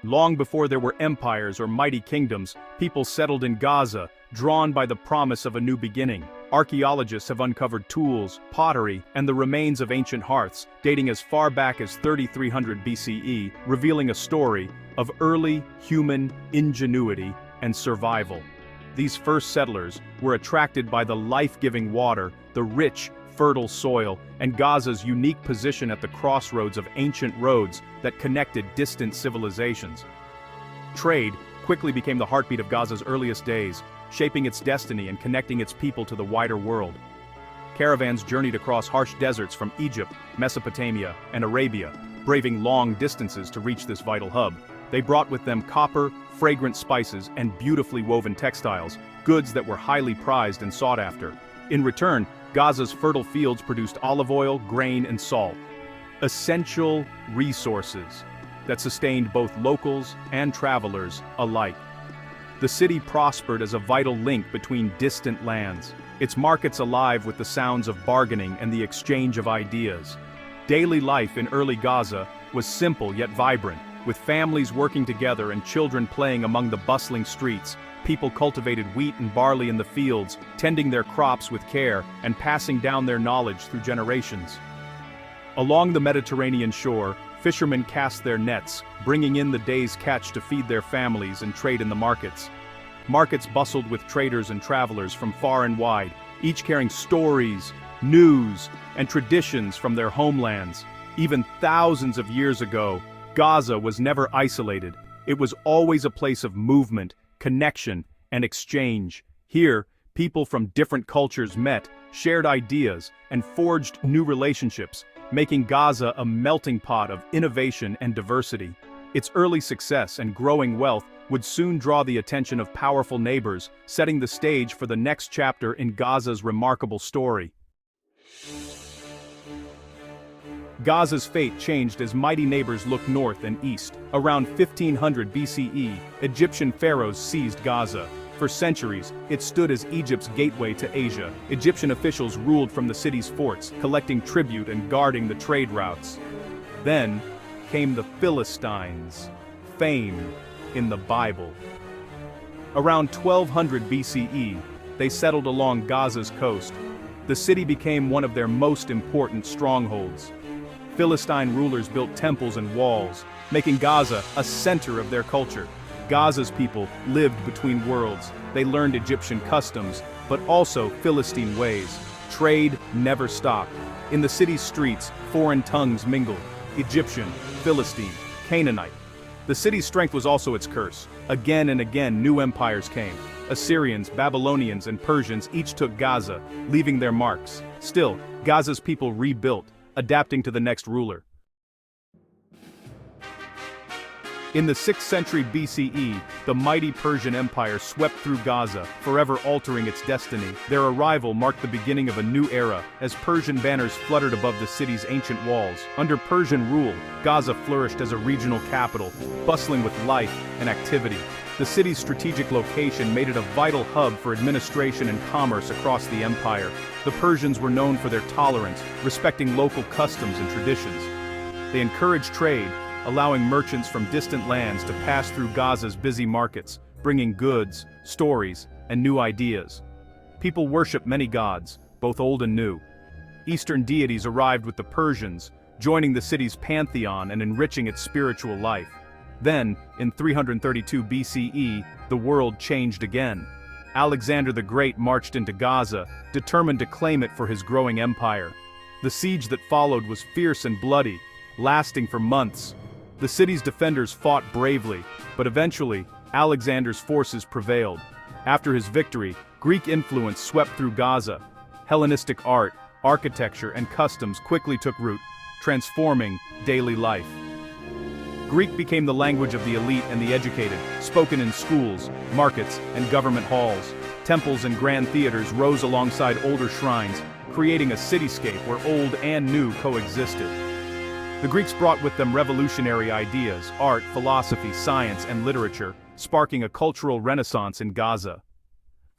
Long before there were empires or mighty kingdoms, people settled in Gaza, drawn by the promise of a new beginning. Archaeologists have uncovered tools, pottery, and the remains of ancient hearths, dating as far back as 3300 BCE, revealing a story of early human ingenuity and survival. These first settlers were attracted by the life-giving water, the rich, fertile soil, and Gaza's unique position at the crossroads of ancient roads that connected distant civilizations. Trade quickly became the heartbeat of Gaza's earliest days, shaping its destiny and connecting its people to the wider world. Caravans journeyed across harsh deserts from Egypt, Mesopotamia, and Arabia, braving long distances to reach this vital hub. They brought with them copper, fragrant spices, and beautifully woven textiles, goods that were highly prized and sought after. In return, Gaza's fertile fields produced olive oil, grain, and salt, essential resources that sustained both locals and travelers alike. The city prospered as a vital link between distant lands, its markets alive with the sounds of bargaining and the exchange of ideas. Daily life in early Gaza was simple yet vibrant, with families working together and children playing among the bustling streets. People cultivated wheat and barley in the fields, tending their crops with care and passing down their knowledge through generations. Along the Mediterranean shore, fishermen cast their nets, bringing in the day's catch to feed their families and trade in the markets. Markets bustled with traders and travelers from far and wide, each carrying stories, news, and traditions from their homelands. Even thousands of years ago, Gaza was never isolated. It was always a place of movement, connection, and exchange. Here, people from different cultures met, shared ideas, and forged new relationships, making Gaza a melting pot of innovation and diversity. Its early success and growing wealth would soon draw the attention of powerful neighbors, setting the stage for the next chapter in Gaza's remarkable story. Gaza's fate changed as mighty neighbors looked north and east. Around 1500 BCE, Egyptian pharaohs seized Gaza. For centuries, it stood as Egypt's gateway to Asia. Egyptian officials ruled from the city's forts, collecting tribute and guarding the trade routes. Then came the Philistines, famed in the Bible. Around 1200 BCE, they settled along Gaza's coast. The city became one of their most important strongholds. Philistine rulers built temples and walls, making Gaza a center of their culture. Gaza's people lived between worlds. They learned Egyptian customs, but also Philistine ways. Trade never stopped. In the city's streets, foreign tongues mingled: Egyptian, Philistine, Canaanite. The city's strength was also its curse. Again and again, new empires came. Assyrians, Babylonians, and Persians each took Gaza, leaving their marks. Still, Gaza's people rebuilt, adapting to the next ruler. In the 6th century BCE, the mighty Persian Empire swept through Gaza, forever altering its destiny. Their arrival marked the beginning of a new era, as Persian banners fluttered above the city's ancient walls. Under Persian rule, Gaza flourished as a regional capital, bustling with life and activity. The city's strategic location made it a vital hub for administration and commerce across the empire. The Persians were known for their tolerance, respecting local customs and traditions. They encouraged trade, allowing merchants from distant lands to pass through Gaza's busy markets, bringing goods, stories, and new ideas. People worshiped many gods, both old and new. Eastern deities arrived with the Persians, joining the city's pantheon and enriching its spiritual life. Then, in 332 BCE, the world changed again. Alexander the Great marched into Gaza, determined to claim it for his growing empire. The siege that followed was fierce and bloody, lasting for months. The city's defenders fought bravely, but eventually, Alexander's forces prevailed. After his victory, Greek influence swept through Gaza. Hellenistic art, architecture, and customs quickly took root, transforming daily life. Greek became the language of the elite and the educated, spoken in schools, markets, and government halls. Temples and grand theaters rose alongside older shrines, creating a cityscape where old and new coexisted. The Greeks brought with them revolutionary ideas, art, philosophy, science, and literature, sparking a cultural renaissance in Gaza.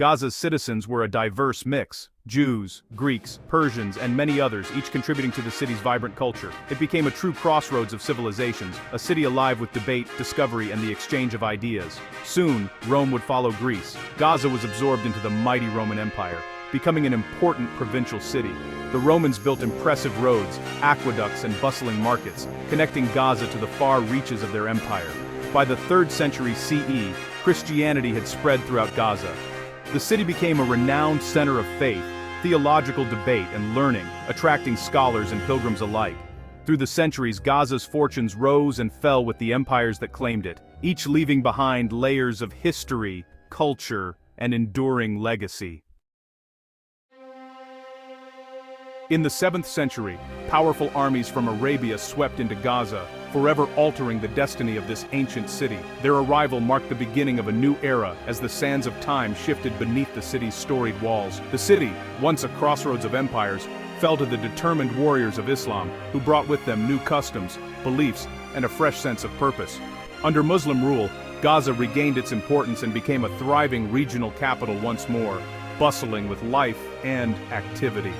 Gaza's citizens were a diverse mix: Jews, Greeks, Persians, and many others, each contributing to the city's vibrant culture. It became a true crossroads of civilizations, a city alive with debate, discovery, and the exchange of ideas. Soon, Rome would follow Greece. Gaza was absorbed into the mighty Roman Empire, becoming an important provincial city. The Romans built impressive roads, aqueducts, and bustling markets, connecting Gaza to the far reaches of their empire. By the 3rd century CE, Christianity had spread throughout Gaza. The city became a renowned center of faith, theological debate, and learning, attracting scholars and pilgrims alike. Through the centuries, Gaza's fortunes rose and fell with the empires that claimed it, each leaving behind layers of history, culture, and enduring legacy. In the 7th century, powerful armies from Arabia swept into Gaza, forever altering the destiny of this ancient city. Their arrival marked the beginning of a new era as the sands of time shifted beneath the city's storied walls. The city, once a crossroads of empires, fell to the determined warriors of Islam, who brought with them new customs, beliefs, and a fresh sense of purpose. Under Muslim rule, Gaza regained its importance and became a thriving regional capital once more, bustling with life and activity.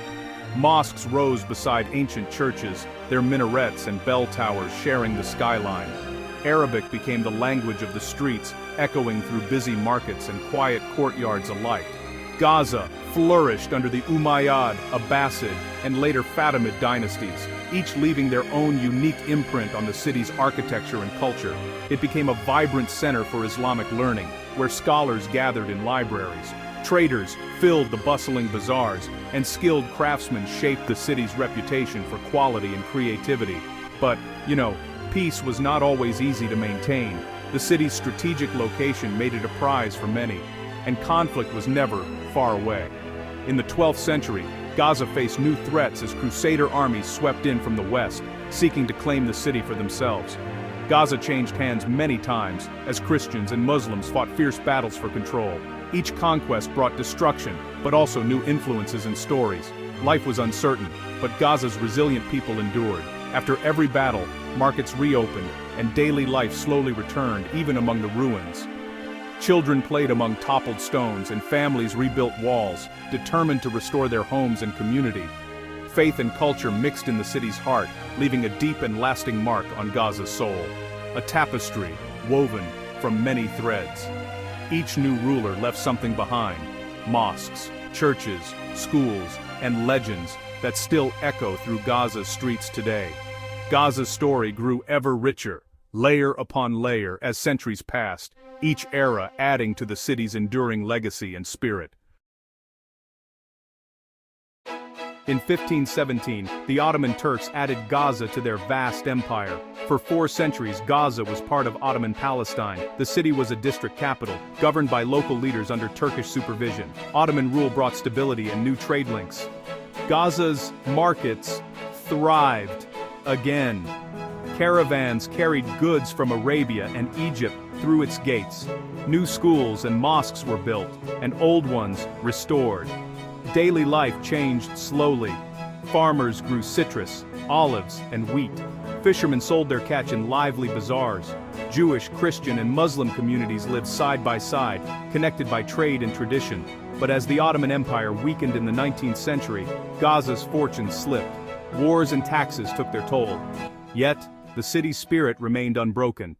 Mosques rose beside ancient churches, their minarets and bell towers sharing the skyline. Arabic became the language of the streets, echoing through busy markets and quiet courtyards alike. Gaza flourished under the Umayyad, Abbasid, and later Fatimid dynasties, each leaving their own unique imprint on the city's architecture and culture. It became a vibrant center for Islamic learning, where scholars gathered in libraries. Traders filled the bustling bazaars, and skilled craftsmen shaped the city's reputation for quality and creativity. But, peace was not always easy to maintain. The city's strategic location made it a prize for many, and conflict was never far away. In the 12th century, Gaza faced new threats as Crusader armies swept in from the west, seeking to claim the city for themselves. Gaza changed hands many times as Christians and Muslims fought fierce battles for control. Each conquest brought destruction, but also new influences and stories. Life was uncertain, but Gaza's resilient people endured. After every battle, markets reopened, and daily life slowly returned, even among the ruins. Children played among toppled stones, and families rebuilt walls, determined to restore their homes and community. Faith and culture mixed in the city's heart, leaving a deep and lasting mark on Gaza's soul. A tapestry woven from many threads. Each new ruler left something behind: mosques, churches, schools, and legends that still echo through Gaza's streets today. Gaza's story grew ever richer, layer upon layer, as centuries passed, each era adding to the city's enduring legacy and spirit. In 1517, the Ottoman Turks added Gaza to their vast empire. For 4 centuries, Gaza was part of Ottoman Palestine. The city was a district capital, governed by local leaders under Turkish supervision. Ottoman rule brought stability and new trade links. Gaza's markets thrived again. Caravans carried goods from Arabia and Egypt through its gates. New schools and mosques were built, and old ones restored. Daily life changed slowly. Farmers grew citrus, olives, and wheat. Fishermen sold their catch in lively bazaars. Jewish, Christian, and Muslim communities lived side by side, connected by trade and tradition. But as the Ottoman Empire weakened in the 19th century, Gaza's fortunes slipped. Wars and taxes took their toll. Yet, the city's spirit remained unbroken.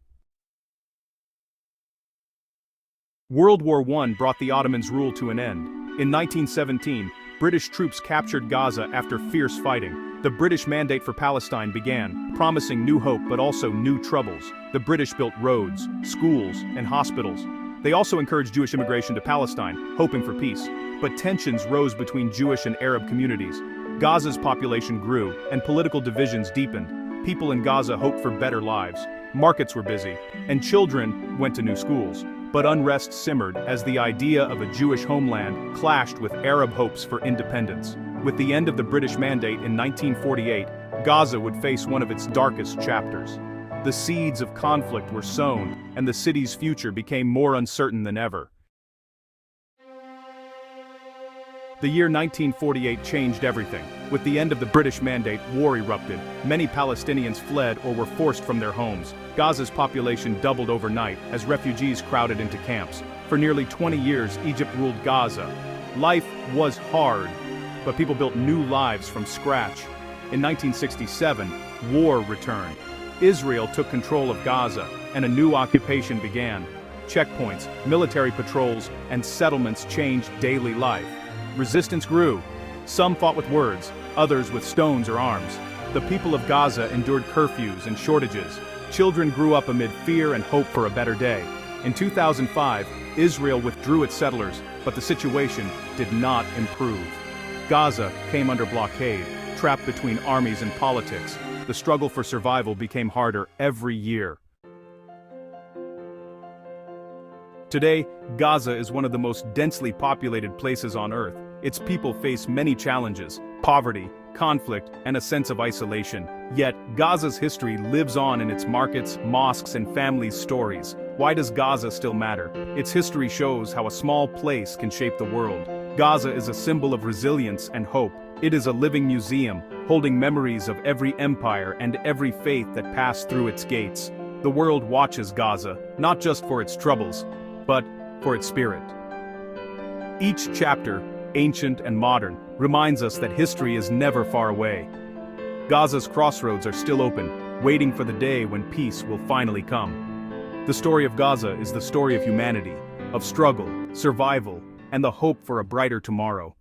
World War I brought the Ottomans' rule to an end. In 1917, British troops captured Gaza after fierce fighting. The British Mandate for Palestine began, promising new hope but also new troubles. The British built roads, schools, and hospitals. They also encouraged Jewish immigration to Palestine, hoping for peace. But tensions rose between Jewish and Arab communities. Gaza's population grew, and political divisions deepened. People in Gaza hoped for better lives. Markets were busy, and children went to new schools. But unrest simmered as the idea of a Jewish homeland clashed with Arab hopes for independence. With the end of the British Mandate in 1948, Gaza would face one of its darkest chapters. The seeds of conflict were sown, and the city's future became more uncertain than ever. The year 1948 changed everything. With the end of the British Mandate, war erupted. Many Palestinians fled or were forced from their homes. Gaza's population doubled overnight as refugees crowded into camps. For nearly 20 years, Egypt ruled Gaza. Life was hard, but people built new lives from scratch. In 1967, war returned. Israel took control of Gaza, and a new occupation began. Checkpoints, military patrols, and settlements changed daily life. Resistance grew. Some fought with words, others with stones or arms. The people of Gaza endured curfews and shortages. Children grew up amid fear and hope for a better day. In 2005, Israel withdrew its settlers, but the situation did not improve. Gaza came under blockade, trapped between armies and politics. The struggle for survival became harder every year. Today, Gaza is one of the most densely populated places on Earth. Its people face many challenges: poverty, conflict, and a sense of isolation. Yet, Gaza's history lives on in its markets, mosques, and families' stories. Why does Gaza still matter? Its history shows how a small place can shape the world. Gaza is a symbol of resilience and hope. It is a living museum, holding memories of every empire and every faith that passed through its gates. The world watches Gaza, not just for its troubles, but for its spirit. Each chapter, ancient and modern, reminds us that history is never far away. Gaza's crossroads are still open, waiting for the day when peace will finally come. The story of Gaza is the story of humanity, of struggle, survival, and the hope for a brighter tomorrow.